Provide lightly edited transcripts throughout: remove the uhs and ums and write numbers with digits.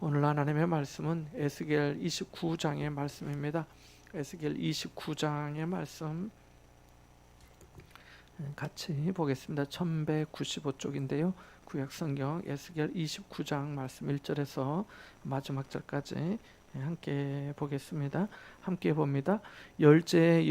오늘 하나님의 말씀은 에스겔 29장의 말씀입니다. 에스겔 29장의 말씀 같이 보겠습니다. 1195쪽인데요. 구약성경 에스겔 29장 말씀 1절에서 마지막 절까지 함께 보겠습니다. 함께 봅니다. 열째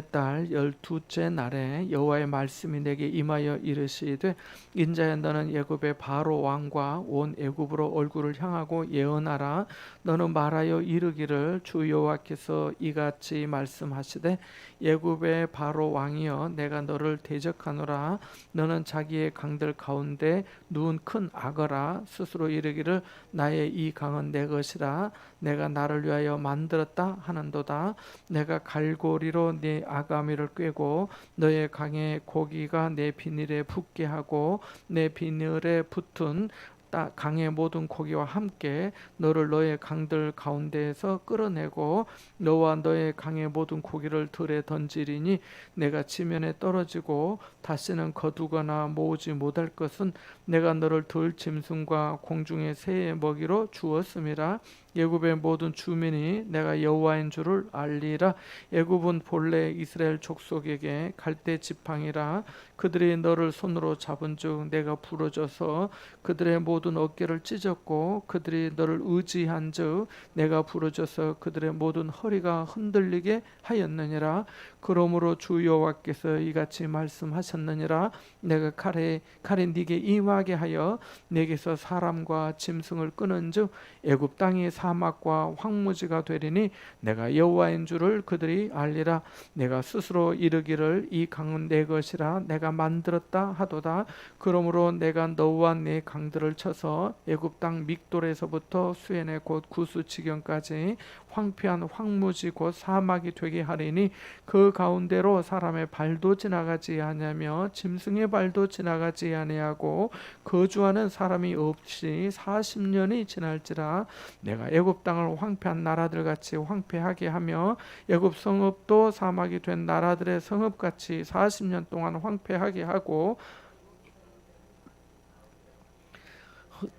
달 12째 날에 여호와의 말씀이 내게 임하여 이르시되 인자야 너는 애굽의 바로 왕과 온 애굽으로 얼굴을 향하고 예언하라. 너는 말하여 이르기를 주 여호와께서 이같이 말씀하시되 애굽의 바로 왕이여 내가 너를 대적하노라. 너는 자기의 강들 가운데 누운 큰 악어라. 스스로 이르기를 나의 이 강은 내 것이라. 내가 나를 위하여 만들었다 하는도다. 내가 갈고리로 네 아가미를 꿰고 너의 강의 고기가 내 비늘에 붙게 하고 내 비늘에 붙은 강의 모든 고기와 함께 너를 너의 강들 가운데에서 끌어내고 너와 너의 강의 모든 고기를 들에 던지리니 내가 지면에 떨어지고 다시는 거두거나 모으지 못할 것은 내가 너를 들 짐승과 공중의 새의 먹이로 주었음이라. 애굽의 모든 주민이 내가 여호와인 줄을 알리라. 애굽은 본래 이스라엘 족속에게 갈대 지팡이라. 그들이 너를 손으로 잡은즉 내가 부러져서 그들의 모든 어깨를 찢었고 그들이 너를 의지한즉 내가 부러져서 그들의 모든 허리가 흔들리게 하였느니라. 그러므로 주 여호와께서 이같이 말씀하셨느니라. 내가 칼에 네게 임하게 하여 내게서 사람과 짐승을 끊은즉 애굽 땅이 사막과 황무지가 되리니 내가 여호와인 줄을 그들이 알리라. 내가 스스로 이르기를 이 강은 내 것이라 내가 만들었다 하도다. 그러므로 내가 너와 네 강들을 쳐서 애굽 땅 믹돌에서부터 수엔의 곧 구스 지경까지 황폐한 황무지 곧 사막이 되게 하리니 그 가운데로 사람의 발도 지나가지 아니하며 짐승의 발도 지나가지 아니하고 거주하는 사람이 없이 40년이 지날지라. 내가 애굽 땅을 황폐한 나라들 같이 황폐하게 하며 애굽 성읍도 사막이 된 나라들의 성읍 같이 40년 동안 황폐하게 하고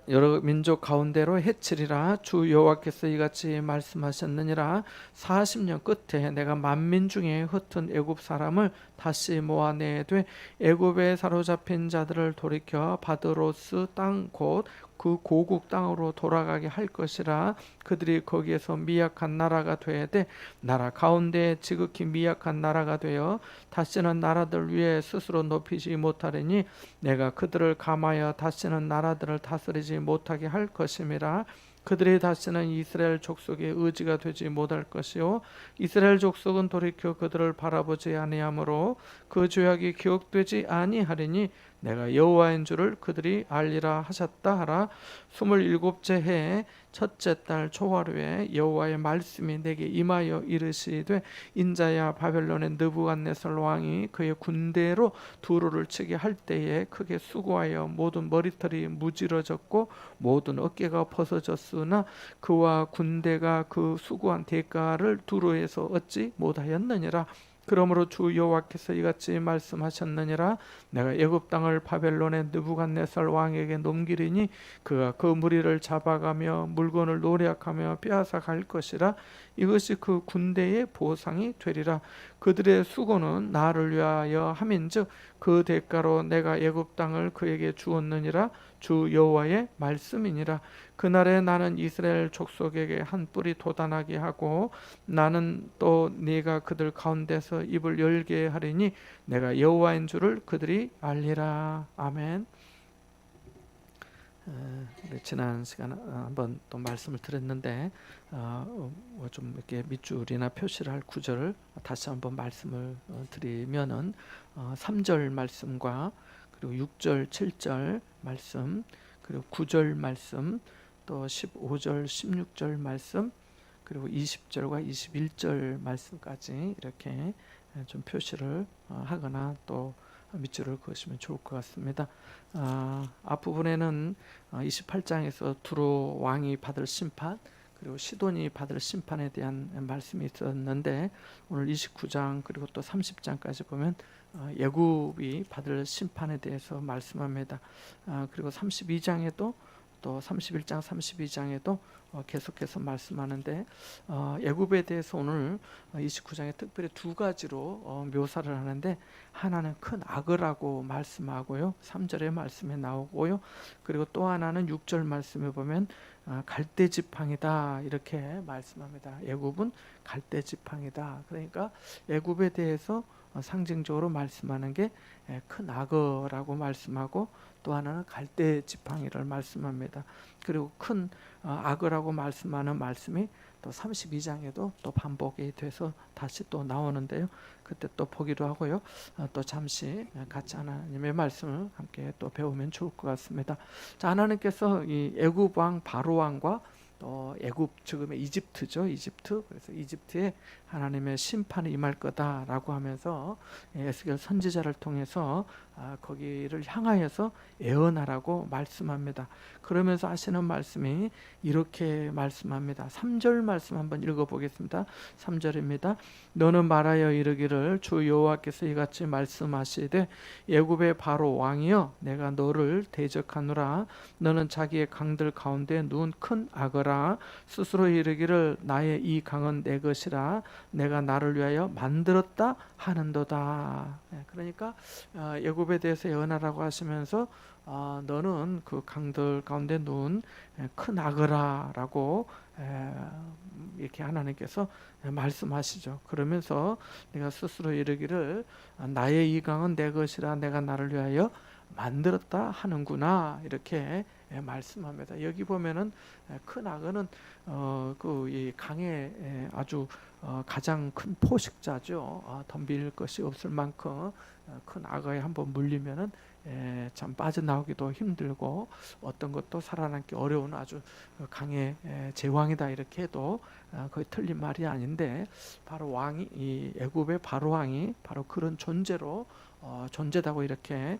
여러 민족 가운데로 해치리라. 주 여호와께서 이같이 말씀하셨느니라. 40년 끝에 내가 만민 중에 흩은 애굽 사람을 다시 모아내되 애굽에 사로잡힌 자들을 돌이켜 바드로스 땅 곧 그 고국 땅으로 돌아가게 할 것이라. 그들이 거기에서 미약한 나라가 되되 나라 가운데 지극히 미약한 나라가 되어 다시는 나라들 위에 스스로 높이지 못하리니 내가 그들을 감하여 다시는 나라들을 다스리지 못하게 할 것임이라. 그들이 다시는 이스라엘 족속의 의지가 되지 못할 것이요 이스라엘 족속은 돌이켜 그들을 바라보지 아니하므로 그 죄악이 기억되지 아니하리니 내가 여호와인 줄을 그들이 알리라 하셨다 하라. 27째 해에 첫째 달 초하루에 여호와의 말씀이 내게 임하여 이르시되 인자야 바벨론의 느부갓네살 왕이 그의 군대로 두루를 치게 할 때에 크게 수고하여 모든 머리털이 무지러졌고 모든 어깨가 벗어졌으나 그와 군대가 그 수고한 대가를 두루에서 얻지 못하였느니라. 그러므로 주 여호와께서 이같이 말씀하셨느니라. 내가 애굽 땅을 바벨론의 느부갓네살 왕에게 넘기리니 그가 그 무리를 잡아가며 물건을 노략하며 빼앗아 갈 것이라. 이것이 그 군대의 보상이 되리라. 그들의 수고는 나를 위하여 함인즉 그 대가로 내가 애굽 땅을 그에게 주었느니라. 주 여호와의 말씀이니라. 그날에 나는 이스라엘 족속에게 한 뿔이 돋아나게 하고 나는 또 네가 그들 가운데서 입을 열게 하리니 내가 여호와인 줄을 그들이 알리라. 아멘. 지난 시간 한번 또 말씀을 드렸는데 좀 이렇게 밑줄이나 표시를 할 구절을 다시 한번 말씀을 드리면은 3절 말씀과 그리고 6절, 7절 말씀, 그리고 9절 말씀, 또 15절, 16절 말씀, 그리고 20절과 21절 말씀까지 이렇게 좀 표시를 하거나 또 밑줄을 그으시면 좋을 것 같습니다. 앞부분에는 28장에서 두로 왕이 받을 심판 그리고 시돈이 받을 심판에 대한 말씀이 있었는데 오늘 29장 그리고 또 30장까지 보면 애굽이 받을 심판에 대해서 말씀합니다. 그리고 32장에도 또 31장 32장에도 계속해서 말씀하는데 애굽에 대해서 오늘 29장에 특별히 두 가지로 묘사를 하는데, 하나는 큰 악어라고 말씀하고요, 3절의 말씀에 나오고요, 그리고 또 하나는 6절 말씀에 보면 갈대 지팡이다 이렇게 말씀합니다. 애굽은 갈대 지팡이다. 그러니까 애굽에 대해서 상징적으로 말씀하는 게 큰 악어라고 말씀하고, 또 하나는 갈대 지팡이를 말씀합니다. 그리고 큰 악어라고 말씀하는 말씀이 또 32장에도 또 반복이 돼서 다시 또 나오는데요. 그때 또 보기도 하고요. 또 잠시 같이 하나님의 말씀을 함께 또 배우면 좋을 것 같습니다. 자, 하나님께서 이 애굽 왕 바로 왕과 또 애굽, 지금의 이집트죠, 이집트. 그래서 이집트에 하나님의 심판이 임할 거다라고 하면서 에스겔 선지자를 통해서 거기를 향하여서 예언하라고 말씀합니다. 그러면서 하시는 말씀이 이렇게 말씀합니다. 3절 말씀 한번 읽어보겠습니다. 3절입니다. 너는 말하여 이르기를 주 여호와께서 이같이 말씀하시되 애굽의 바로 왕이여 내가 너를 대적하노라. 너는 자기의 강들 가운데 누운 큰 악어라. 스스로 이르기를 나의 이 강은 내 것이라. 내가 나를 위하여 만들었다 하는도다. 그러니까 애굽에 대해서 예언하라고 하시면서 너는 그 강들 가운데 누운 큰 악어라라고 이렇게 하나님께서 말씀하시죠. 그러면서 내가 스스로 이르기를 나의 이 강은 내 것이라. 내가 나를 위하여 만들었다 하는구나 이렇게 말씀합니다. 여기 보면은 큰 악어는 그 이 강의 아주 가장 큰 포식자죠. 덤빌 것이 없을 만큼 큰 악어에 한번 물리면은 참 빠져나오기도 힘들고 어떤 것도 살아남기 어려운 아주 강의 제왕이다 이렇게 해도 거의 틀린 말이 아닌데, 바로 왕이, 이 애굽의 바로 왕이 바로 그런 존재로 존재다고 이렇게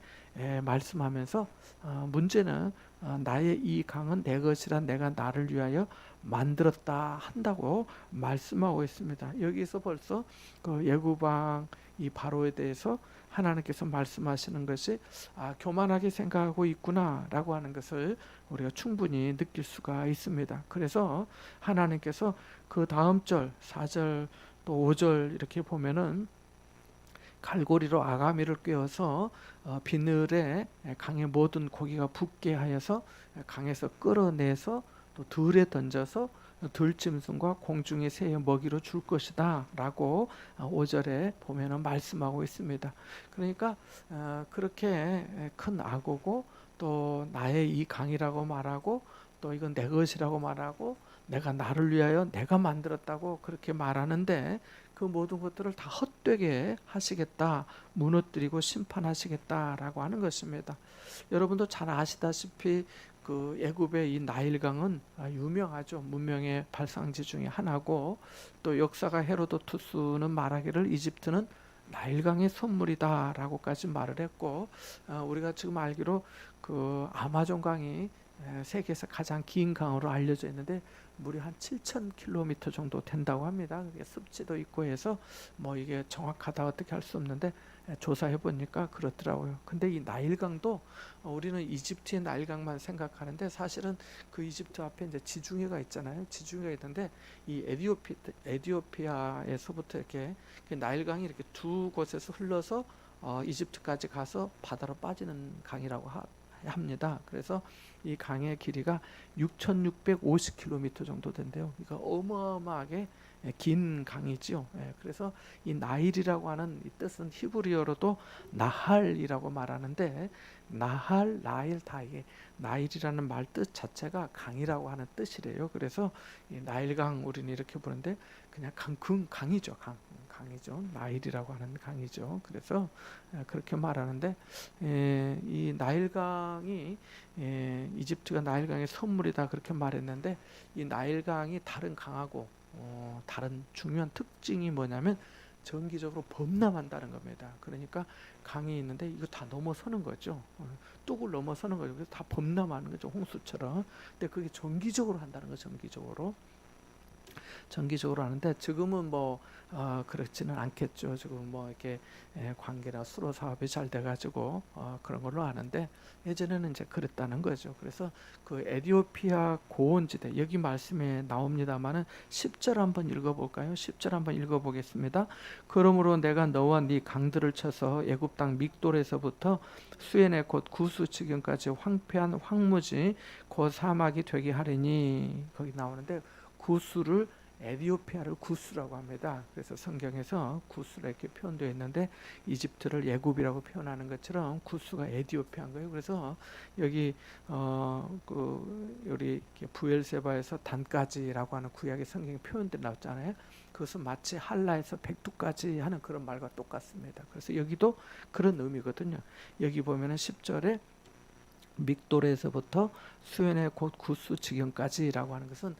말씀하면서 문제는 나의 이 강은 내 것이라. 내가 나를 위하여 만들었다 한다고 말씀하고 있습니다. 여기서 벌써 그 애굽 왕 이 바로에 대해서 하나님께서 말씀하시는 것이 교만하게 생각하고 있구나라고 하는 것을 우리가 충분히 느낄 수가 있습니다. 그래서 하나님께서 그 다음 절 4절 또 5절 이렇게 보면은 갈고리로 아가미를 꿰어서 비늘에 강의 모든 고기가 붙게 하여서 강에서 끌어내서 또 들에 던져서 들짐승과 공중의 새의 먹이로 줄 것이다 라고 5절에 보면은 말씀하고 있습니다. 그러니까 그렇게 큰 악어고, 또 나의 이 강이라고 말하고, 또 이건 내 것이라고 말하고, 내가 나를 위하여 내가 만들었다고 그렇게 말하는데, 그 모든 것들을 다 헛되게 하시겠다, 무너뜨리고 심판하시겠다라고 하는 것입니다. 여러분도 잘 아시다시피 그 애굽의 이 나일강은 유명하죠. 문명의 발상지 중에 하나고, 또 역사가 헤로도투스는 말하기를 이집트는 나일강의 선물이다라고까지 말을 했고, 우리가 지금 알기로 그 아마존강이 세계에서 가장 긴 강으로 알려져 있는데 물이 한 7,000km 정도 된다고 합니다. 그게 습지도 있고 해서 뭐 이게 정확하다 어떻게 할 수 없는데 조사해 보니까 그렇더라고요. 근데 이 나일강도 우리는 이집트의 나일강만 생각하는데, 사실은 그 이집트 앞에 이제 지중해가 있잖아요. 지중해가 있는데 이 에티오피아에서부터 이렇게 나일강이 이렇게 두 곳에서 흘러서 이집트까지 가서 바다로 빠지는 강이라고 합니다. 그래서 이 강의 길이가 6,650km 정도 된대요. 그러니까 어마어마하게 긴 강이지요. 그래서 이 나일이라고 하는 이 뜻은 히브리어로도 나할이라고 말하는데, 나할, 나일 다 이게 나일이라는 말 뜻 자체가 강이라고 하는 뜻이래요. 그래서 이 나일강 우리는 이렇게 부르는데 그냥 강이죠. 강이죠. 나일이라고 하는 강이죠. 그래서 그렇게 말하는데, 이 나일강이 이집트가 나일강의 선물이다 그렇게 말했는데, 이 나일강이 다른 강하고 다른 중요한 특징이 뭐냐면 정기적으로 범람한다는 겁니다. 그러니까 강이 있는데 이거 다 넘어서는 거죠. 뚝을 넘어서는 거죠. 그래서 다 범람하는 거죠. 홍수처럼. 근데 그게 정기적으로 한다는 거죠. 정기적으로. 정기적으로 하는데 지금은 뭐 그렇지는 않겠죠. 지금 뭐 이렇게 관계나 수로 사업이 잘 돼가지고 그런 걸로 아는데 예전에는 이제 그랬다는 거죠. 그래서 그 에디오피아 고원지대 여기 말씀에 나옵니다만은 10절 한번 읽어볼까요? 10절 한번 읽어보겠습니다. 그러므로 내가 너와 네 강들을 쳐서 애굽 땅 믹돌에서부터 수엔의 곧 구스 지경까지 황폐한 황무지 곧 사막이 되게 하리니 거기 나오는데 구스를 에디오피아를 구스라고 합니다. 그래서 성경에서 구스라 이렇게 표현되어 있는데 이집트를 애굽이라고 표현하는 것처럼 구스가 에디오피아인 거예요. 그래서 여기 우리 부엘세바에서 단까지라고 하는 구약의 성경에 표현돼 나왔잖아요. 그것은 마치 한라에서 백두까지 하는 그런 말과 똑같습니다. 그래서 여기도 그런 의미거든요. 여기 보면은 10절에 믹돌에서부터 수엔의 곧 구스 지경까지라고 하는 것은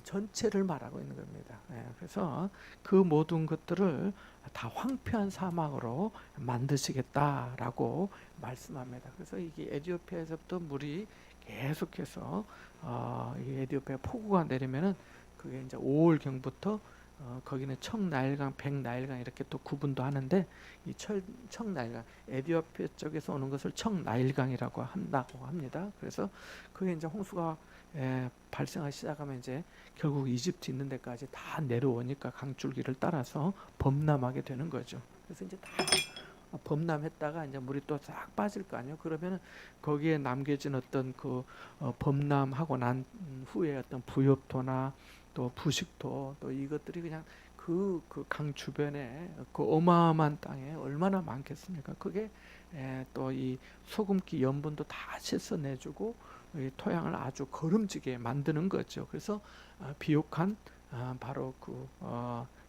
전체를 말하고 있는 겁니다. 그래서 그 모든 것들을 다 황폐한 사막으로 만드시겠다라고 말씀합니다. 그래서 이게 에티오피아에서부터 물이 계속해서 이 에티오피아 폭우가 내리면은 그게 이제 5월경부터 거기는 청나일강, 백나일강 이렇게 또 구분도 하는데 이 청나일강, 에티오피아 쪽에서 오는 것을 청나일강이라고 한다고 합니다. 그래서 그게 이제 홍수가 발생하기 시작하면 이제 결국 이집트 있는 데까지 다 내려오니까 강줄기를 따라서 범람하게 되는 거죠. 그래서 이제 다 범람했다가 이제 물이 또 싹 빠질 거 아니에요. 그러면은 거기에 남겨진 어떤 그 범람하고 난 후에 어떤 부엽토나 또 부식토 또 이것들이 그냥 그 강 주변에 그 어마어마한 땅에 얼마나 많겠습니까? 그게 또 이 소금기 염분도 다 씻어내주고 이 토양을 아주 거름지게 만드는 거죠. 그래서 비옥한 바로 그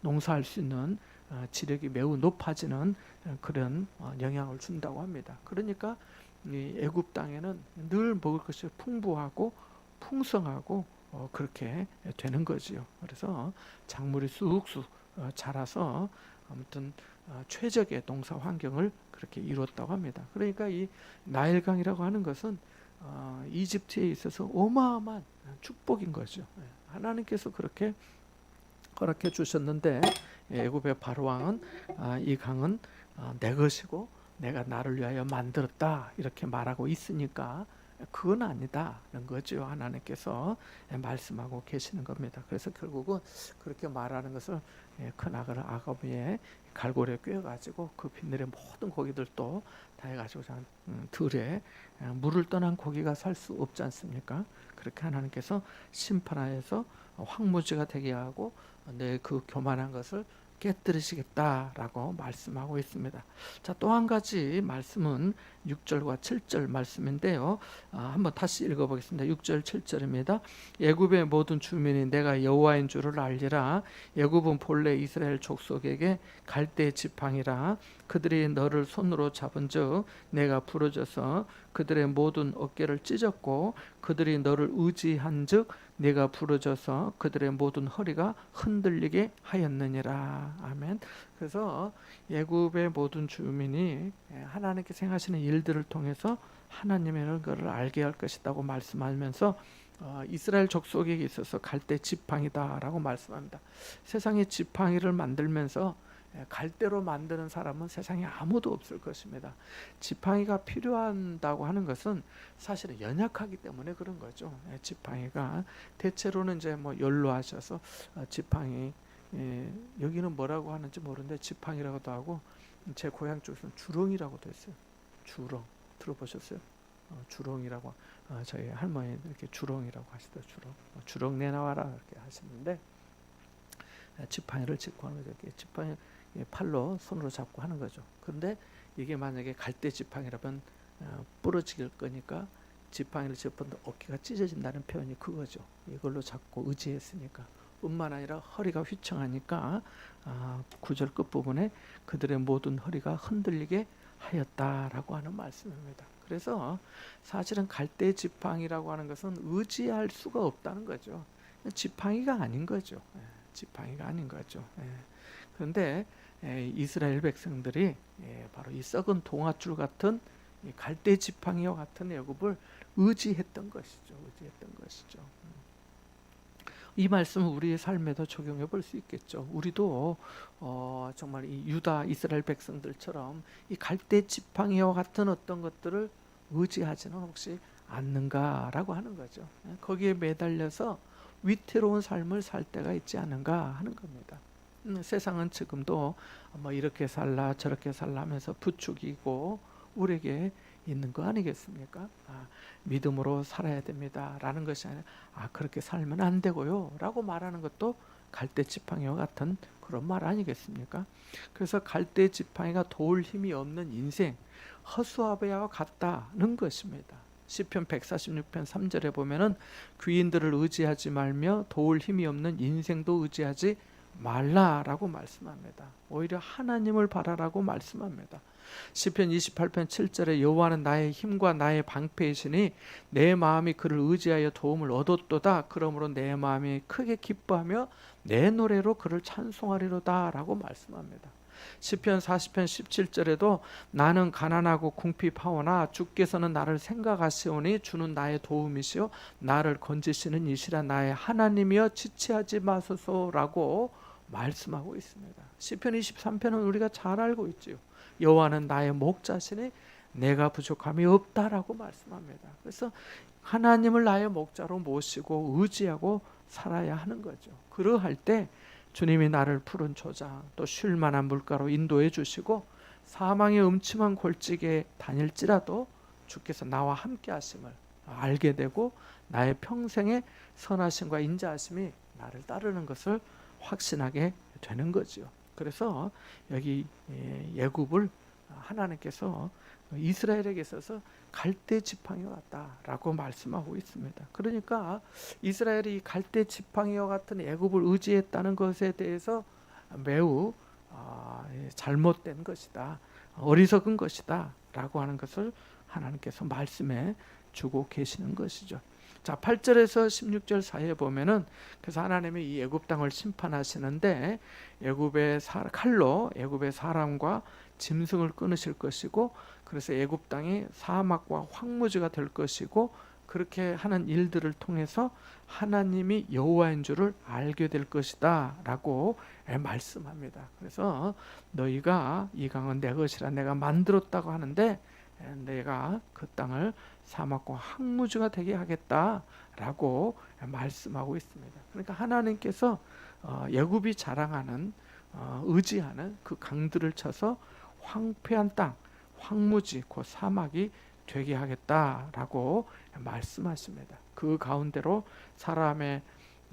농사할 수 있는 지력이 매우 높아지는 그런 영향을 준다고 합니다. 그러니까 이 애굽 땅에는 늘 먹을 것이 풍부하고 풍성하고 그렇게 되는 거지요. 그래서 작물이 쑥쑥 자라서 아무튼 최적의 농사 환경을 그렇게 이루었다고 합니다. 그러니까 이 나일강이라고 하는 것은 이집트에 있어서 어마어마한 축복인 거죠. 하나님께서 그렇게 허락해 주셨는데 애굽의 바로 왕은 이 강은 내 것이고 내가 나를 위하여 만들었다 이렇게 말하고 있으니까 그건 아니다는 거죠. 하나님께서 말씀하고 계시는 겁니다. 그래서 결국은 그렇게 말하는 것을 큰 아들 아가비의 갈고리에 꿰어가지고 그 빗늘의 모든 고기들도 다 해가지고 들에 물을 떠난 고기가 살 수 없지 않습니까? 그렇게 하나님께서 심판하여서 황무지가 되게 하고 내 그 교만한 것을 깨뜨리시겠다라고 말씀하고 있습니다. 자, 또 한 가지 말씀은 6절과 7절 말씀인데요. 한번 다시 읽어보겠습니다. 6절 7절입니다. 애굽의 모든 주민이 내가 여호와인 줄을 알리라. 애굽은 본래 이스라엘 족속에게 갈대 지팡이라. 그들이 너를 손으로 잡은즉 내가 부러져서 그들의 모든 어깨를 찢었고 그들이 너를 의지한즉 내가 부러져서 그들의 모든 허리가 흔들리게 하였느니라. 아멘. 그래서 애굽의 모든 주민이 하나님께서 행하시는 일들을 통해서 하나님의 것을 알게 할 것이라고 말씀하면서 이스라엘 족속에게 있어서 갈대 지팡이다라고 말씀합니다. 세상에 지팡이를 만들면서 갈대로 만드는 사람은 세상에 아무도 없을 것입니다. 지팡이가 필요한다고 하는 것은 사실은 연약하기 때문에 그런 거죠. 지팡이가 대체로는 이제 뭐 열로 하셔서 지팡이 여기는 뭐라고 하는지 모르는데 지팡이라고도 하고 제 고향 쪽에서는 주렁이라고도 했어요. 주렁 들어보셨어요? 주렁이라고 저희 할머니 이렇게 주렁이라고 하시더라고요. 주렁 내놔와라 이렇게 하시는데 지팡이를 짚고 하는 거죠. 지팡이 팔로 손으로 잡고 하는 거죠. 그런데 이게 만약에 갈대 지팡이라면 부러질 거니까 지팡이를 짚었는데 어깨가 찢어진다는 표현이 그거죠. 이걸로 잡고 의지했으니까. 뿐만 아니라 허리가 휘청하니까 9절 끝부분에 그들의 모든 허리가 흔들리게 하였다라고 하는 말씀입니다. 그래서 사실은 갈대 지팡이라고 하는 것은 의지할 수가 없다는 거죠. 지팡이가 아닌 거죠. 지팡이가 아닌 거죠. 그런데 이스라엘 백성들이 바로 이 썩은 동아줄 같은 갈대 지팡이와 같은 애굽을 의지했던 것이죠. 의지했던 것이죠. 이 말씀은 우리의 삶에도 적용해 볼 수 있겠죠. 우리도 정말 이 유다 이스라엘 백성들처럼 이 갈대 지팡이와 같은 어떤 것들을 의지하지는 혹시 않는가라고 하는 거죠. 거기에 매달려서 위태로운 삶을 살 때가 있지 않은가 하는 겁니다. 세상은 지금도 뭐 이렇게 살라 저렇게 살라 하면서 부추기고 우리에게 있는 거 아니겠습니까? 믿음으로 살아야 됩니다 라는 것이 아니라 그렇게 살면 안 되고요 라고 말하는 것도 갈대 지팡이와 같은 그런 말 아니겠습니까? 그래서 갈대 지팡이가 도울 힘이 없는 인생, 허수아비와 같다는 것입니다. 시편 146편 3절에 보면은 귀인들을 의지하지 말며 도울 힘이 없는 인생도 의지하지 말라라고 말씀합니다. 오히려 하나님을 바라라고 말씀합니다. 시편 28편 7절에 여호와는 나의 힘과 나의 방패이시니 내 마음이 그를 의지하여 도움을 얻었도다. 그러므로 내 마음이 크게 기뻐하며 내 노래로 그를 찬송하리로다 라고 말씀합니다. 시편 40편 17절에도 나는 가난하고 궁핍하오나 주께서는 나를 생각하시오니 주는 나의 도움이시요 나를 건지시는 이시라 나의 하나님이여 지체하지 마소서라고 말씀하고 있습니다. 시편 23편은 우리가 잘 알고 있지요. 여호와는 나의 목자시니 내가 부족함이 없다라고 말씀합니다. 그래서 하나님을 나의 목자로 모시고 의지하고 살아야 하는 거죠. 그러할 때 주님이 나를 푸른 초장 또 쉴 만한 물가로 인도해 주시고 사망의 음침한 골짜기에 다닐지라도 주께서 나와 함께 하심을 알게 되고 나의 평생의 선하심과 인자하심이 나를 따르는 것을 확신하게 되는 거죠. 그래서 여기 애굽을 하나님께서 이스라엘에게 있어서 갈대 지팡이와 같다라고 말씀하고 있습니다. 그러니까 이스라엘이 갈대 지팡이와 같은 애굽을 의지했다는 것에 대해서 매우 잘못된 것이다, 어리석은 것이다 라고 하는 것을 하나님께서 말씀해 주고 계시는 것이죠. 자, 8절에서 16절 사이에 보면은 그래서 하나님이 이 애굽 땅을 심판하시는데 애굽의 칼로 애굽의 사람과 짐승을 끊으실 것이고 그래서 애굽 땅이 사막과 황무지가 될 것이고 그렇게 하는 일들을 통해서 하나님이 여호와인 줄을 알게 될 것이다 라고 말씀합니다. 그래서 너희가 이 강은 내 것이라 내가 만들었다고 하는데 내가 그 땅을 사막과 황무지가 되게 하겠다라고 말씀하고 있습니다. 그러니까 하나님께서 애굽이 자랑하는 의지하는 그 강들을 쳐서 황폐한 땅, 황무지, 그 사막이 되게 하겠다라고 말씀하십니다. 그 가운데로 사람의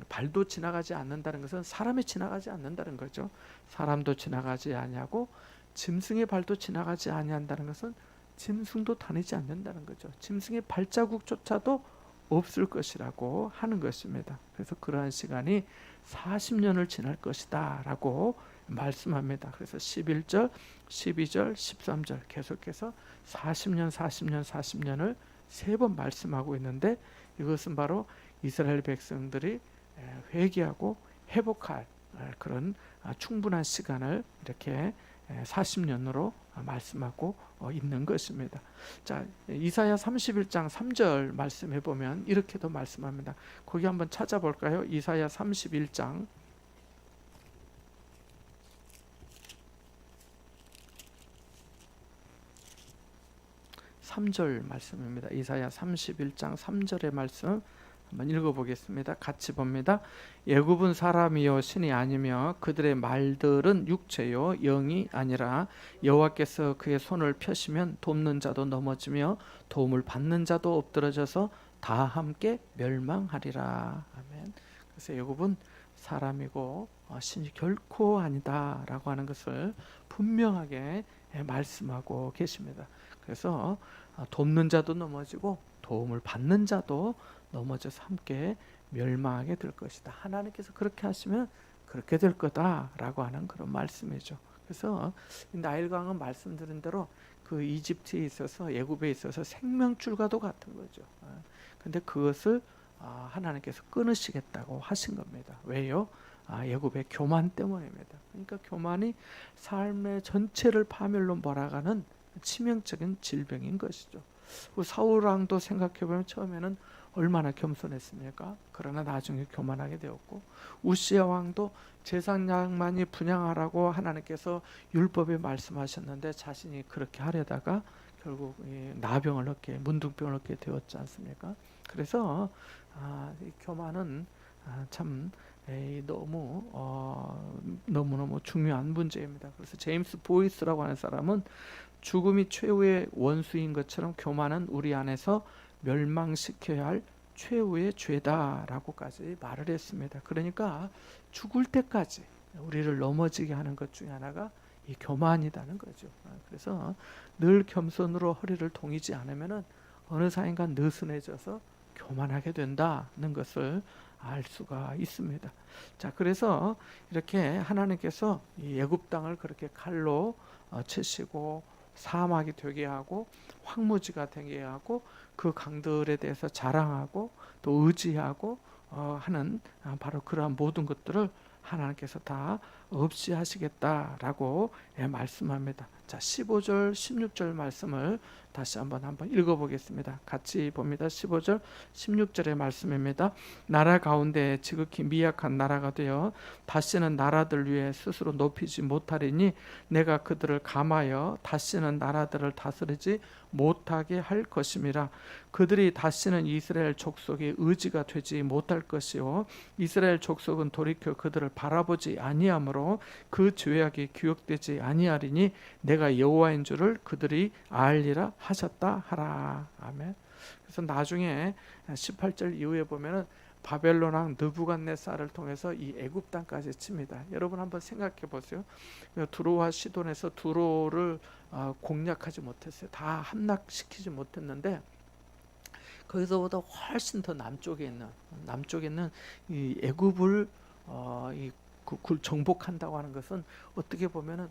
발도 지나가지 않는다는 것은 사람이 지나가지 않는다는 거죠. 사람도 지나가지 아니하고 짐승의 발도 지나가지 아니한다는 것은 짐승도 다니지 않는다는 거죠. 짐승의 발자국조차도 없을 것이라고 하는 것입니다. 그래서 그러한 시간이 40년을 지날 것이다 라고 말씀합니다. 그래서 11절, 12절, 13절 계속해서 40년, 40년, 40년을 세 번 말씀하고 있는데 이것은 바로 이스라엘 백성들이 회개하고 회복할 그런 충분한 시간을 이렇게 40년으로 말씀하고 있는 것입니다. 자, 이사야 31장 3절 말씀해 보면 이렇게도 말씀합니다. 거기 한번 찾아볼까요? 이사야 31장 3절 말씀입니다. 이사야 31장 3절의 말씀 한번 읽어보겠습니다. 같이 봅니다. 애굽은 사람이요 신이 아니며 그들의 말들은 육체요 영이 아니라 여호와께서 그의 손을 펴시면 돕는 자도 넘어지며 도움을 받는 자도 엎드러져서 다 함께 멸망하리라. 아멘. 그래서 애굽은 사람이고 신이 결코 아니다라고 하는 것을 분명하게 말씀하고 계십니다. 그래서 돕는 자도 넘어지고 도움을 받는 자도 넘어져서 함께 멸망하게 될 것이다. 하나님께서 그렇게 하시면 그렇게 될 거다라고 하는 그런 말씀이죠. 그래서 나일강은 말씀드린 대로 그 이집트에 있어서 애굽에 있어서 생명줄과도 같은 거죠. 근데 그것을 하나님께서 끊으시겠다고 하신 겁니다. 왜요? 애굽의 교만 때문입니다. 그러니까 교만이 삶의 전체를 파멸로 몰아가는 치명적인 질병인 것이죠. 사울 왕도 생각해 보면 처음에는 얼마나 겸손했습니까? 그러나 나중에 교만하게 되었고, 우시야 왕도 제사장만이 분향하라고 하나님께서 율법에 말씀하셨는데 자신이 그렇게 하려다가 결국 나병을 얻게, 문둥병을 얻게 되었지 않습니까? 그래서 이 교만은 참 너무너무 중요한 문제입니다. 그래서 제임스 보이스라고 하는 사람은 죽음이 최후의 원수인 것처럼 교만은 우리 안에서 멸망시켜야 할 최후의 죄다라고까지 말을 했습니다. 그러니까 죽을 때까지 우리를 넘어지게 하는 것 중에 하나가 이 교만이라는 거죠. 그래서 늘 겸손으로 허리를 동이지 않으면은 어느 사이인가 느슨해져서 교만하게 된다는 것을 알 수가 있습니다. 자, 그래서 이렇게 하나님께서 이 애굽 땅을 그렇게 칼로 치시고 사막이 되게 하고 황무지가 되게 하고 그 강들에 대해서 자랑하고 또 의지하고 하는 바로 그러한 모든 것들을 하나님께서 다 없이 하시겠다라고 말씀합니다. 자, 15절, 16절 말씀을 다시 한번 읽어보겠습니다. 같이 봅니다. 15절, 16절의 말씀입니다. 나라 가운데 지극히 미약한 나라가 되어 다시는 나라들 위에 스스로 높이지 못하리니 내가 그들을 감하여 다시는 나라들을 다스리지 못하게 할 것임이라. 그들이 다시는 이스라엘 족속의 의지가 되지 못할 것이요 이스라엘 족속은 돌이켜 그들을 바라보지 아니하므로 그 죄악이 기억되지 아니하리니 내가 여호와인 줄을 그들이 알리라 하셨다 하라. 아멘. 그래서 나중에 18절 이후에 보면은 바벨론 왕 느부갓네살을 통해서 이 애굽 땅까지 칩니다. 여러분 한번 생각해 보세요. 두로와 시돈에서 두로를 공략하지 못했어요. 다 함락시키지 못했는데 거기서보다 훨씬 더 남쪽에 있는 이 애굽을 정복한다고 하는 것은 어떻게 보면은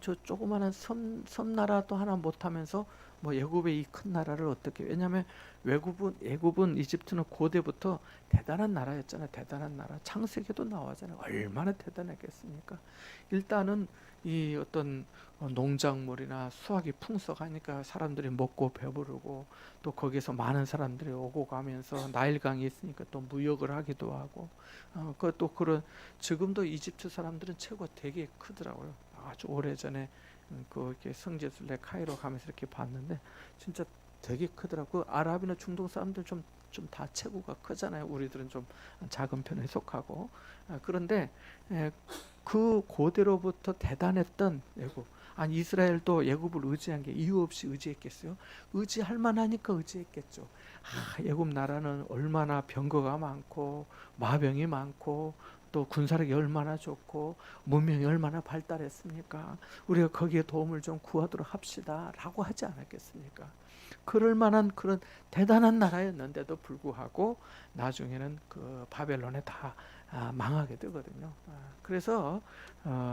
저 조그마한 섬나라도 하나 못하면서 뭐 애굽의 이 큰 나라를 어떻게, 왜냐하면 애굽은 이집트는 고대부터 대단한 나라였잖아요. 대단한 나라. 창세기도 나오잖아요. 얼마나 대단했겠습니까? 일단은 이 어떤 농작물이나 수확이 풍성하니까 사람들이 먹고 배부르고 또 거기서 많은 사람들이 오고 가면서 나일강이 있으니까 또 무역을 하기도 하고 그것도 지금도 이집트 사람들은 체구가 되게 크더라고요. 아주 오래전에 이렇게 성지순례 카이로 가면서 이렇게 봤는데 진짜 되게 크더라고. 아랍이나 중동 사람들 좀 다 체구가 크잖아요. 우리들은 좀 작은 편에 속하고. 그런데 그 고대로부터 대단했던 애굽. 이스라엘도 애굽을 의지한 게 이유 없이 의지했겠어요? 의지할 만하니까 의지했겠죠. 애굽 나라는 얼마나 병거가 많고 마병이 많고 또 군사력이 얼마나 좋고 문명이 얼마나 발달했습니까? 우리가 거기에 도움을 좀 구하도록 합시다 라고 하지 않았겠습니까? 그럴 만한 그런 대단한 나라였는데도 불구하고 나중에는 그 바벨론에 다 망하게 되거든요. 그래서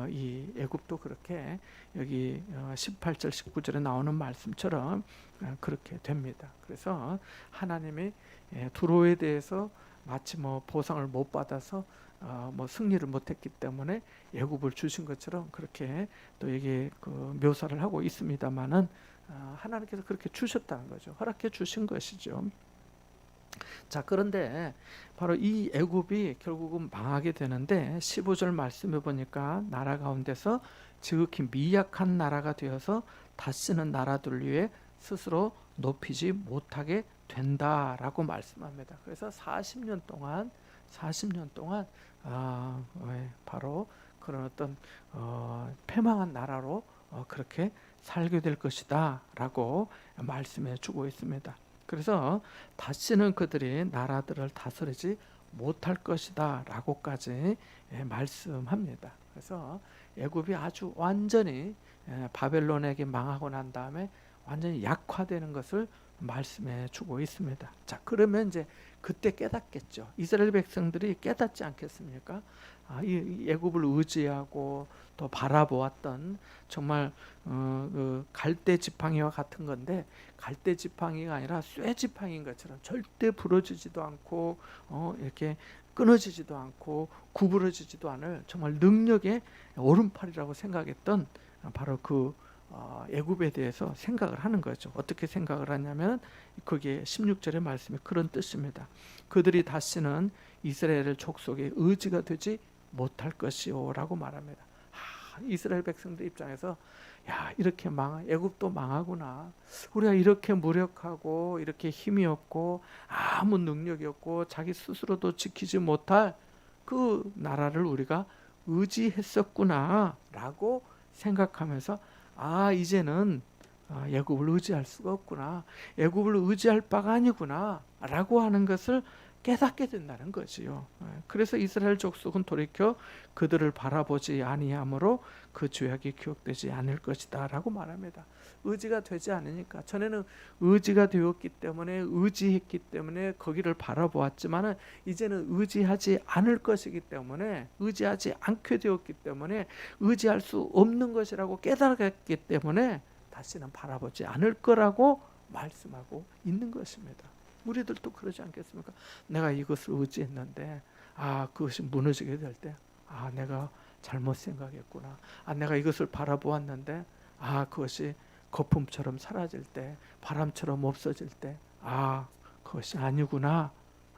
이 애굽도 그렇게 여기 18절 19절에 나오는 말씀처럼 그렇게 됩니다. 그래서 하나님이 두로에 대해서 마치 보상을 못 받아서 승리를 못했기 때문에 애굽을 주신 것처럼 그렇게 또 여기 묘사를 하고 있습니다만은 하나님께서 그렇게 주셨다는 거죠. 허락해 주신 것이죠. 자, 그런데 바로 이 애굽이 결국은 망하게 되는데 15절 말씀해 보니까 나라 가운데서 지극히 미약한 나라가 되어서 다시는 나라들 위해 스스로 높이지 못하게 된다라고 말씀합니다. 그래서 40년 동안 바로 그런 어떤 패망한 나라로 그렇게 살게 될 것이다 라고 말씀해 주고 있습니다. 그래서 다시는 그들이 나라들을 다스리지 못할 것이다 라고까지 말씀합니다. 그래서 애굽이 아주 완전히 바벨론에게 망하고 난 다음에 완전히 약화되는 것을 말씀해 주고 있습니다. 자, 그러면 이제 그때 깨닫겠죠. 이스라엘 백성들이 깨닫지 않겠습니까? 이 애굽을 의지하고 또 바라보았던 정말 그 갈대 지팡이와 같은 건데 갈대 지팡이가 아니라 쇠 지팡이인 것처럼 절대 부러지지도 않고 이렇게 끊어지지도 않고 구부러지지도 않을 정말 능력의 오른팔이라고 생각했던 바로 그 애굽에 대해서 생각을 하는 거죠. 어떻게 생각을 하냐면 그게 16절의 말씀이 그런 뜻입니다. 그들이 다시는 이스라엘 족속의 의지가 되지 못할 것이요 라고 말합니다. 이스라엘 백성들 입장에서 야, 이렇게 애굽도 망하구나. 우리가 이렇게 무력하고 이렇게 힘이 없고 아무 능력이 없고 자기 스스로도 지키지 못할 그 나라를 우리가 의지했었구나 라고 생각하면서 이제는 애굽을 의지할 수가 없구나. 애굽을 의지할 바가 아니구나 라고 하는 것을 깨닫게 된다는 거지요. 그래서 이스라엘 족속은 돌이켜 그들을 바라보지 아니하므로 그 죄악이 기억되지 않을 것이다 라고 말합니다. 의지가 되지 않으니까. 전에는 의지가 되었기 때문에 의지했기 때문에 거기를 바라보았지만 이제는 의지하지 않을 것이기 때문에 의지하지 않게 되었기 때문에 의지할 수 없는 것이라고 깨달았기 때문에 다시는 바라보지 않을 거라고 말씀하고 있는 것입니다. 우리들도 그러지 않겠습니까? 내가 이것을 의지했는데 그것이 무너지게 될 때 내가 잘못 생각했구나. 내가 이것을 바라보았는데 그것이 거품처럼 사라질 때, 바람처럼 없어질 때 그것이 아니구나.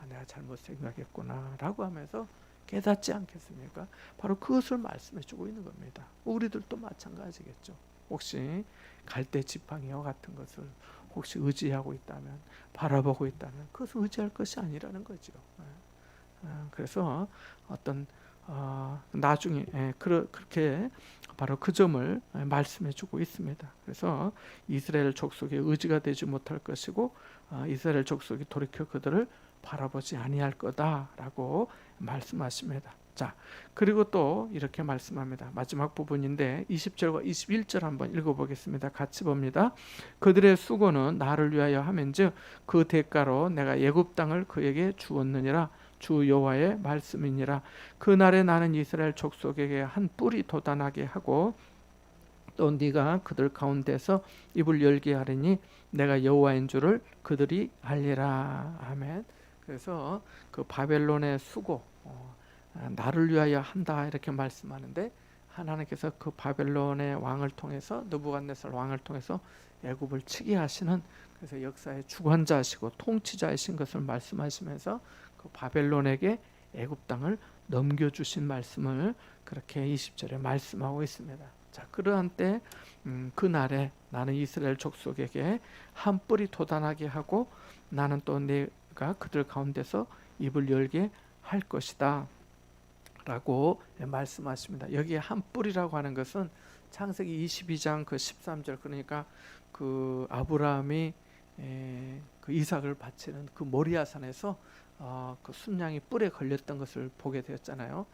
내가 잘못 생각했구나 라고 하면서 깨닫지 않겠습니까? 바로 그것을 말씀해 주고 있는 겁니다. 우리들도 마찬가지겠죠. 혹시 갈대 지팡이와 같은 것을 혹시 의지하고 있다면, 바라보고 있다면 그것을 의지할 것이 아니라는 거죠. 그래서 어떤 나중에 그렇게 바로 그 점을 말씀해 주고 있습니다. 그래서 이스라엘 족속의 의지가 되지 못할 것이고 이스라엘 족속이 돌이켜 그들을 바라보지 아니할 거다라고 말씀하십니다. 자, 그리고 또 이렇게 말씀합니다. 마지막 부분인데 20절과 21절 한번 읽어보겠습니다. 같이 봅니다. 그들의 수고는 나를 위하여 하면즉 그 대가로 내가 애굽 땅을 그에게 주었느니라. 주 여호와의 말씀이니라. 그날에 나는 이스라엘 족속에게 한 뿔이 돋아나게 하고 또 네가 그들 가운데서 입을 열게 하리니 내가 여호와인 줄을 그들이 알리라. 아멘. 그래서 그 바벨론의 수고 나를 위하여 한다 이렇게 말씀하는데 하나님께서 그 바벨론의 왕을 통해서 느부갓네살 왕을 통해서 애굽을 치게 하시는 그래서 역사의 주관자이시고 통치자이신 것을 말씀하시면서 그 바벨론에게 애굽 땅을 넘겨주신 말씀을 그렇게 20절에 말씀하고 있습니다. 자, 그러한 때 그날에 나는 이스라엘 족속에게 한 뿔이 돋아나게 하고 나는 또 내가 그들 가운데서 입을 열게 할 것이다 라고 말씀하십니다. 여기에 한 뿔이라고 하는 것은 창세기 22장 그 13절 그러니까 그 아브라함이 그 이삭을 바치는 그 모리아산에서 그 순양이 뿔에 걸렸던 것을 보게 되었잖아요.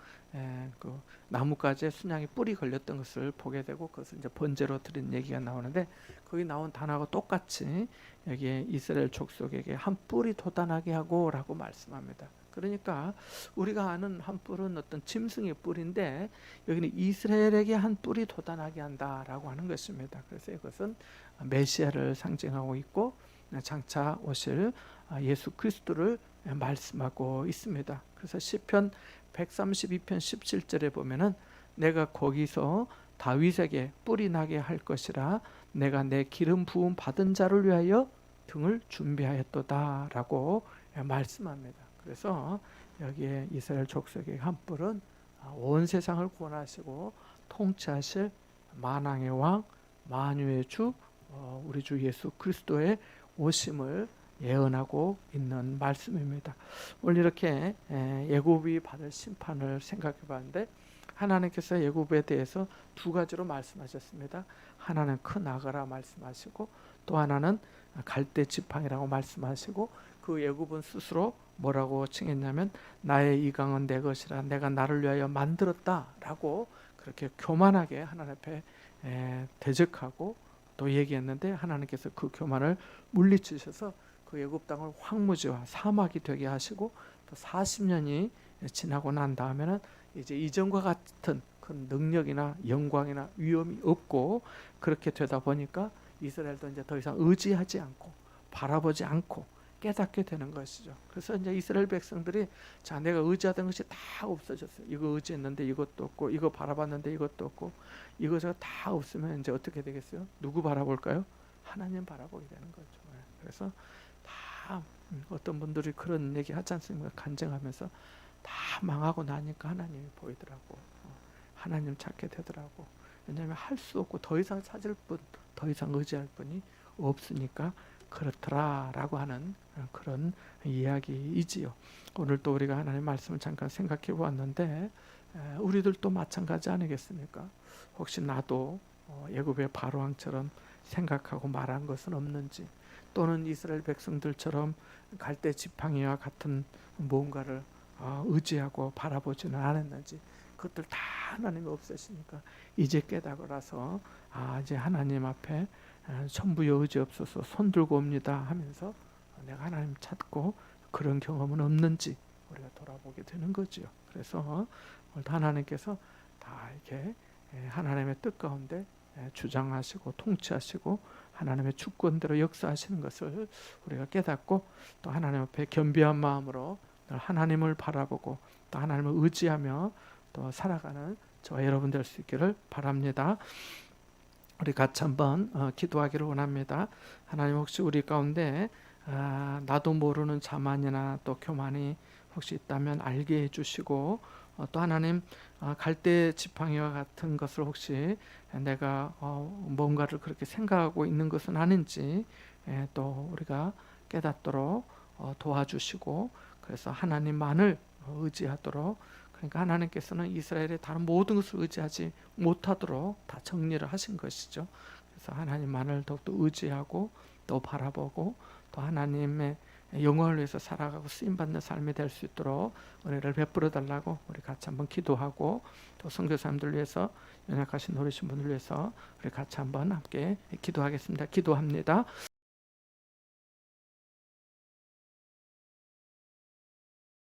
그 나뭇가지에 순양이 뿔이 걸렸던 것을 보게 되고 그것을 이제 번제로 드린 얘기가 나오는데 거기 나온 단어하고 똑같이 여기에 이스라엘 족속에게 한 뿔이 돋아나게 하고라고 말씀합니다. 그러니까 우리가 아는 한 뿔은 어떤 짐승의 뿔인데 여기는 이스라엘에게 한 뿔이 돋아나게 한다라고 하는 것입니다. 그래서 이것은 메시아를 상징하고 있고 장차 오실 예수 그리스도를 말씀하고 있습니다. 그래서 시편 132편 17절에 보면은 내가 거기서 다윗에게 뿔이 나게 할 것이라 내가 내 기름 부음 받은 자를 위하여 등을 준비하였도다라고 말씀합니다. 그래서 여기에 이스라엘 족속의 한 뿔은 온 세상을 구원하시고 통치하실 만왕의 왕 만유의 주 우리 주 예수 그리스도의 오심을 예언하고 있는 말씀입니다. 오늘 이렇게 애굽이 받을 심판을 생각해 봤는데 하나님께서 애굽에 대해서 두 가지로 말씀하셨습니다. 하나는 큰 악어라 말씀하시고 또 하나는 갈대 지팡이라고 말씀하시고 그 애굽은 스스로 뭐라고 칭했냐면 나의 이강은 내 것이라 내가 나를 위하여 만들었다라고 그렇게 교만하게 하나님 앞에 대적하고 또 얘기했는데 하나님께서 그 교만을 물리치셔서 그 애굽 땅을 황무지와 사막이 되게 하시고 또 40년이 지나고 난 다음에는 이제 이전과 같은 그 능력이나 영광이나 위엄이 없고 그렇게 되다 보니까 이스라엘도 이제 더 이상 의지하지 않고 바라보지 않고 깨닫게 되는 것이죠. 그래서 이제 이스라엘 백성들이 자 내가 의지하던 것이 다 없어졌어요. 이거 의지했는데 이것도 없고 이거 바라봤는데 이것도 없고 이거저거 다 없으면 이제 어떻게 되겠어요? 누구 바라볼까요? 하나님 바라보게 되는 거죠. 그래서 다 어떤 분들이 그런 얘기 하지 않습니까? 간증하면서 다 망하고 나니까 하나님이 보이더라고. 하나님 찾게 되더라고. 왜냐하면 할 수 없고 더 이상 찾을 분, 더 이상 의지할 분이 없으니까 그렇더라라고 하는 그런 이야기이지요. 오늘 또 우리가 하나님의 말씀을 잠깐 생각해 보았는데 우리들도 마찬가지 아니겠습니까? 혹시 나도 애굽의 바로왕처럼 생각하고 말한 것은 없는지, 또는 이스라엘 백성들처럼 갈대 지팡이와 같은 무언가를 의지하고 바라보지는 않았는지, 그것들 다 하나님이 없으시니까 이제 깨달아서 이제 하나님 앞에 천부의 의지 없어서 손 들고 옵니다 하면서 내가 하나님 찾고 그런 경험은 없는지 우리가 돌아보게 되는 거죠. 그래서 오늘 하나님께서 다 이렇게 하나님의 뜻 가운데 주장하시고 통치하시고 하나님의 주권대로 역사하시는 것을 우리가 깨닫고 또 하나님 앞에 겸비한 마음으로 하나님을 바라보고 또 하나님을 의지하며 또 살아가는 저와 여러분 될 수 있기를 바랍니다. 우리 같이 한번 기도하기를 원합니다. 하나님, 혹시 우리 가운데 나도 모르는 자만이나 또 교만이 혹시 있다면 알게 해주시고, 또 하나님 갈대 지팡이와 같은 것을 혹시 내가 뭔가를 그렇게 생각하고 있는 것은 아닌지 또 우리가 깨닫도록 도와주시고, 그래서 하나님만을 의지하도록, 그러니까 하나님께서는 이스라엘의 다른 모든 것을 의지하지 못하도록 다 정리를 하신 것이죠. 그래서 하나님만을 더욱더 의지하고 또 바라보고 또 하나님의 영광을 위해서 살아가고 쓰임받는 삶이 될 수 있도록 은혜를 베풀어 달라고 우리 같이 한번 기도하고, 또 선교사님들 위해서, 연약하신 노리신 분들 위해서 우리 같이 한번 함께 기도하겠습니다. 기도합니다.